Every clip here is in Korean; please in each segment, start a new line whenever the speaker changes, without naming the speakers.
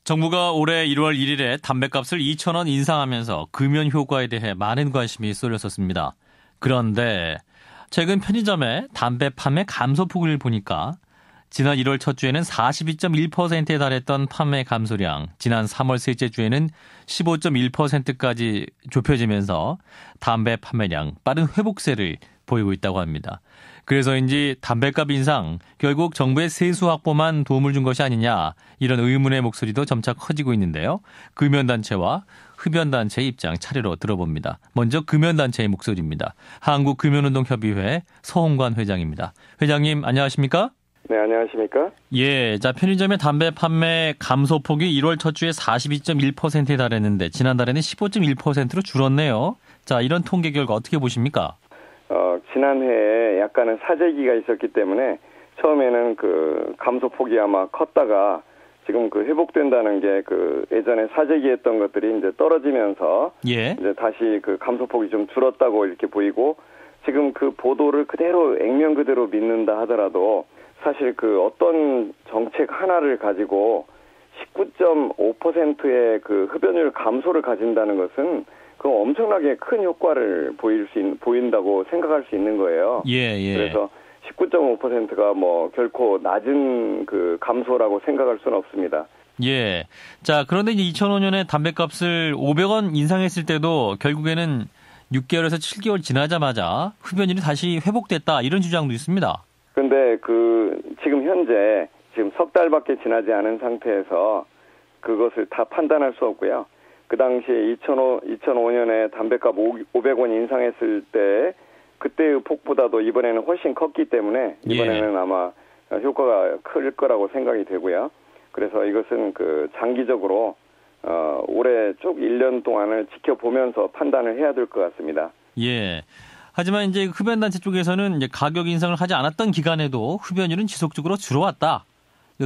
정부가 올해 1월 1일에 담뱃값을 2,000원 인상하면서 금연 효과에 대해 많은 관심이 쏠렸었습니다. 그런데 최근 편의점에 담배 판매 감소폭을 보니까 지난 1월 첫 주에는 42.1%에 달했던 판매 감소량, 지난 3월 셋째 주에는 15.1%까지 좁혀지면서 담배 판매량 빠른 회복세를 보이고 있다고 합니다. 그래서인지 담뱃값 인상, 결국 정부의 세수 확보만 도움을 준 것이 아니냐, 이런 의문의 목소리도 점차 커지고 있는데요. 금연단체와 흡연단체의 입장 차례로 들어봅니다. 먼저 금연단체의 목소리입니다. 한국금연운동협의회 서홍관 회장입니다. 회장님 안녕하십니까?
네, 안녕하십니까?
예, 자, 편의점의 담배 판매 감소폭이 1월 첫 주에 42.1%에 달했는데 지난달에는 15.1%로 줄었네요. 자, 이런 통계 결과 어떻게 보십니까?
지난해에 약간은 사재기가 있었기 때문에 처음에는 그 감소폭이 아마 컸다가 지금 그 회복된다는 게 그 예전에 사재기했던 것들이 이제 떨어지면서
예.
이제 다시 그 감소폭이 좀 줄었다고 이렇게 보이고, 지금 그 보도를 그대로 액면 그대로 믿는다 하더라도 사실 그 어떤 정책 하나를 가지고 19.5%의 그 흡연율 감소를 가진다는 것은 그 엄청나게 큰 효과를 보인다고 생각할 수 있는 거예요.
예.
그래서 19.5%가 뭐 결코 낮은 그 감소라고 생각할 수는 없습니다.
예. 자, 그런데 이제 2005년에 담뱃값을 500원 인상했을 때도 결국에는 6개월에서 7개월 지나자마자 흡연율이 다시 회복됐다, 이런 주장도 있습니다.
근데 그 지금 현재 지금 석 달밖에 지나지 않은 상태에서 그것을 다 판단할 수 없고요. 그 당시에 2005년에 담뱃값 500원 인상했을 때 그때의 폭보다도 이번에는 훨씬 컸기 때문에 이번에는 아마 효과가 클 거라고 생각이 되고요. 그래서 이것은 그 장기적으로 올해 쭉 1년 동안을 지켜보면서 판단을 해야 될 것 같습니다.
예. 하지만 이제 흡연단체 쪽에서는 이제 가격 인상을 하지 않았던 기간에도 흡연율은 지속적으로 줄어왔다.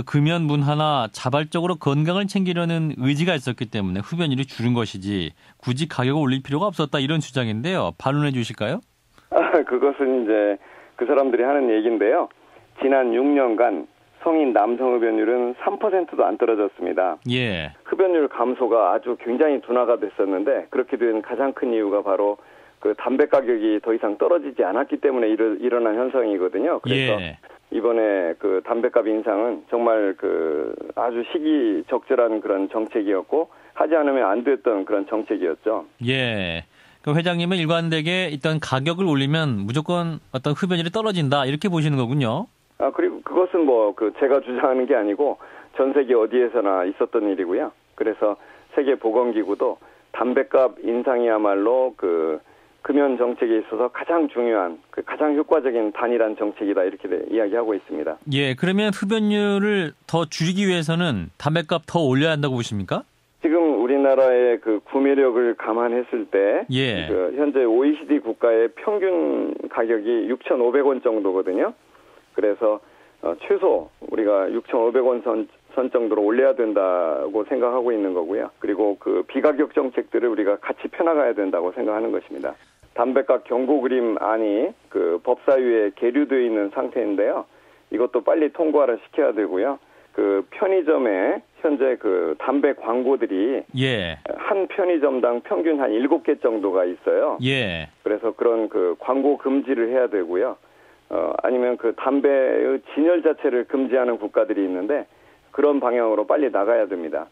금연 문화나 자발적으로 건강을 챙기려는 의지가 있었기 때문에 흡연율이 줄은 것이지 굳이 가격을 올릴 필요가 없었다, 이런 주장인데요. 반론해 주실까요?
그것은 이제 그 사람들이 하는 얘기인데요. 지난 6년간 성인 남성 흡연율은 3%도 안 떨어졌습니다.
예.
흡연율 감소가 아주 굉장히 둔화가 됐었는데 그렇게 된 가장 큰 이유가 바로 그 담배 가격이 더 이상 떨어지지 않았기 때문에 일어난 현상이거든요. 그래서 이번에 그 담배값 인상은 정말 그 아주 시기적절한 그런 정책이었고 하지 않으면 안 됐던 그런 정책이었죠.
예. 그 회장님은 일관되게 일단 가격을 올리면 무조건 어떤 흡연율이 떨어진다, 이렇게 보시는 거군요.
그리고 그것은 뭐 그 제가 주장하는 게 아니고 전 세계 어디에서나 있었던 일이고요. 그래서 세계 보건기구도 담배값 인상이야말로 그 금연 정책에 있어서 가장 중요한, 그 가장 효과적인 단일한 정책이다, 이렇게 이야기하고 있습니다.
예, 그러면 흡연율을 더 줄이기 위해서는 담배값 더 올려야 한다고 보십니까?
지금 우리나라의 그 구매력을 감안했을 때, 그 현재 OECD 국가의 평균 가격이 6,500원 정도거든요. 그래서 최소 우리가 6,500원 선 정도로 올려야 된다고 생각하고 있는 거고요. 그리고 그 비가격 정책들을 우리가 같이 펴나가야 된다고 생각하는 것입니다. 담배값 경고 그림안이 그 법사위에 계류되어 있는 상태인데요. 이것도 빨리 통과를 시켜야 되고요. 그 편의점에 현재 그 담배 광고들이 한 편의점당 평균 한 7개 정도가 있어요. 그래서 그런 그 광고 금지를 해야 되고요. 아니면 그 담배의 진열 자체를 금지하는 국가들이 있는데 그런 방향으로 빨리 나가야 됩니다.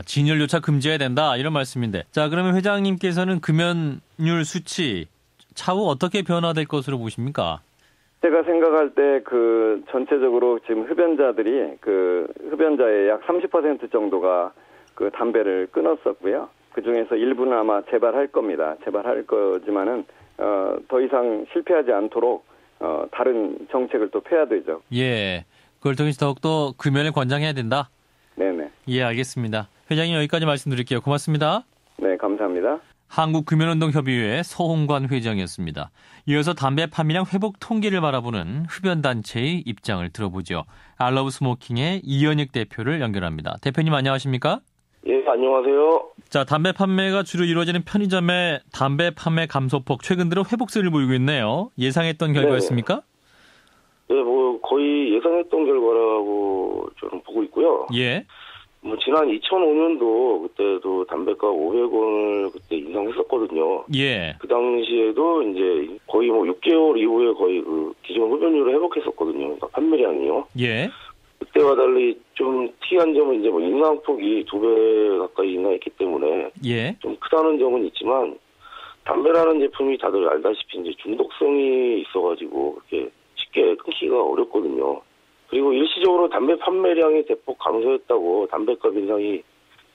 진열조차 금지해야 된다, 이런 말씀인데. 자, 그러면 회장님께서는 금연율 수치 차후 어떻게 변화될 것으로 보십니까?
제가 생각할 때 그 전체적으로 지금 흡연자들이 그 흡연자의 약 30% 정도가 그 담배를 끊었었고요. 그 중에서 일부는 아마 재발할 겁니다. 재발할 거지만은 더 이상 실패하지 않도록 다른 정책을 또 펴야 되죠.
예. 그걸 통해서 더욱더 금연을 권장해야 된다?
네네.
예, 알겠습니다. 회장님, 여기까지 말씀드릴게요. 고맙습니다.
네, 감사합니다.
한국금연운동협의회 서홍관 회장이었습니다. 이어서 담배 판매량 회복 통계를 바라보는 흡연단체의 입장을 들어보죠. 알러브 스모킹의 이현익 대표를 연결합니다. 대표님 안녕하십니까?
예, 안녕하세요.
자, 담배 판매가 주로 이루어지는 편의점의 담배 판매 감소폭, 최근 들어 회복세를 보이고 있네요. 예상했던 결과였습니까?
네, 뭐 거의 예상했던 결과라고 저는 보고 있고요.
예.
지난 2005년도 그때도 담배값 500원을 그때 인상했었거든요.
예.
그 당시에도 이제 거의 6개월 이후에 거의 그 기존 흡연율을 회복했었거든요. 그러니까 판매량이요.
예.
그때와 달리 좀 특이한 점은 이제 인상폭이 2배 가까이 인상했기 때문에
예.
좀 크다는 점은 있지만 담배라는 제품이 다들 알다시피 이제 중독성이 있어가지고 그렇게 쉽게 끊기가 어렵거든요. 그리고 일시적으로 담배 판매량이 대폭 감소했다고 담배값 인상이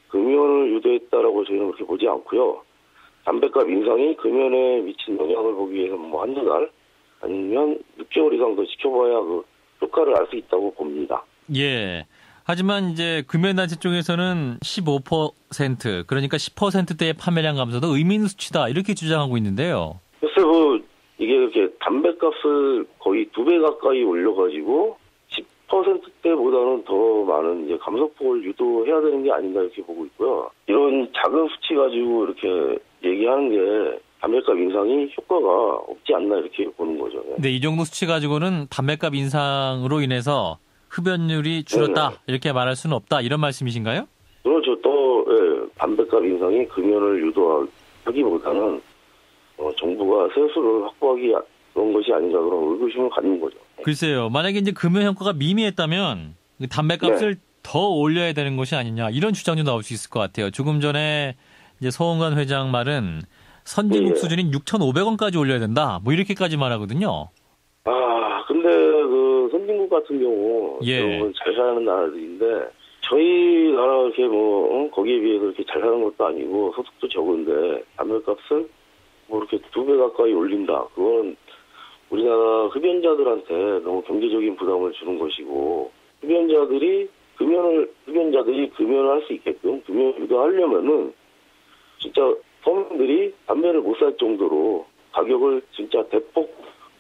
금연을 유도했다라고 저희는 그렇게 보지 않고요. 담배값 인상이 금연에 미친 영향을 보기 위해서 한두 달 아니면 6개월 이상 더 지켜봐야 그 효과를 알 수 있다고 봅니다.
예. 하지만 이제 금연단체 쪽에서는 15% 그러니까 10%대의 판매량 감소도 의미 있는 수치다 이렇게 주장하고 있는데요.
글쎄 이게 이렇게 담배값을 거의 2배 가까이 올려가지고 10%대보다는 더 많은 이제 감소폭을 유도해야 되는 게 아닌가 이렇게 보고 있고요. 이런 작은 수치 가지고 이렇게 얘기하는 게 담배값 인상이 효과가 없지 않나 이렇게 보는 거죠.
네, 이 정도 수치 가지고는 담배값 인상으로 인해서 흡연율이 줄었다
네네.
이렇게 말할 수는 없다 이런 말씀이신가요?
그렇죠. 또 담배값 인상이 금연을 유도하기보다는 정부가 세수를 확보하기 그런 것이 아닌가 그런 의구심을 갖는 거죠.
글쎄요. 만약에 이제 금연 효과가 미미했다면 담배값을 더 올려야 되는 것이 아니냐 이런 주장도 나올 수 있을 것 같아요. 조금 전에 이제 서홍관 회장 말은 선진국 수준인 6,500원까지 올려야 된다. 뭐 이렇게까지 말하거든요.
근데 그 선진국 같은 경우 잘 사는 나라들인데 저희 나라 이렇게 거기에 비해서 이렇게 잘 사는 것도 아니고 소득도 적은데 담배값을 이렇게 2배 가까이 올린다. 그건 우리나라 흡연자들한테 너무 경제적인 부담을 주는 것이고 흡연자들이 금연을 할 수 있게끔 금연 유도하려면은 진짜 서민들이 담배를 못 살 정도로 가격을 진짜 대폭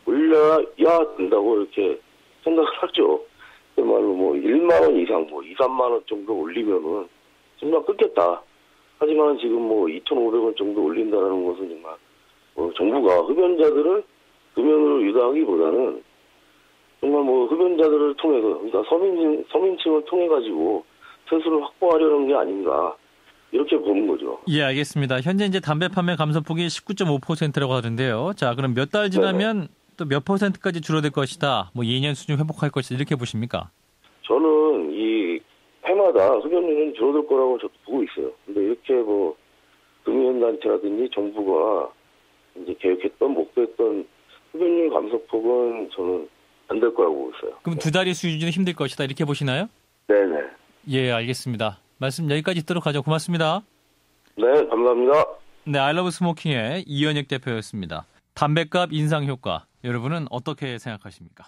올려야 된다고 이렇게 생각을 하죠. 정말로 1만 원 이상 2, 3만 원 정도 올리면은 정말 끊겠다. 하지만 지금 2,500원 정도 올린다는 것은 정말 정부가 흡연자들을 금연으로 유도하기보다는 정말 흡연자들을 통해서 그러니까 서민층을 통해 가지고 세수를 확보하려는 게 아닌가 이렇게 보는 거죠.
예, 알겠습니다. 현재 이제 담배 판매 감소폭이 19.5%라고 하는데요. 자, 그럼 몇 달 지나면 또 몇 %까지 줄어들 것이다. 예년 수준 회복할 것이다. 이렇게 보십니까?
저는 이 해마다 흡연율은 줄어들 거라고 저도 보고 있어요. 근데 이렇게 금연단체라든지 정부가 이제 계획했던 목표했던 흡연율 감소폭은 저는 안 될 거라고 보고 있어요.
그럼 2달이 수준은 힘들 것이다. 이렇게 보시나요?
네네.
예, 알겠습니다. 말씀 여기까지 듣도록 하죠. 고맙습니다.
네, 감사합니다.
네, 아이러브 스모킹의 이현익 대표였습니다. 담배값 인상 효과, 여러분은 어떻게 생각하십니까?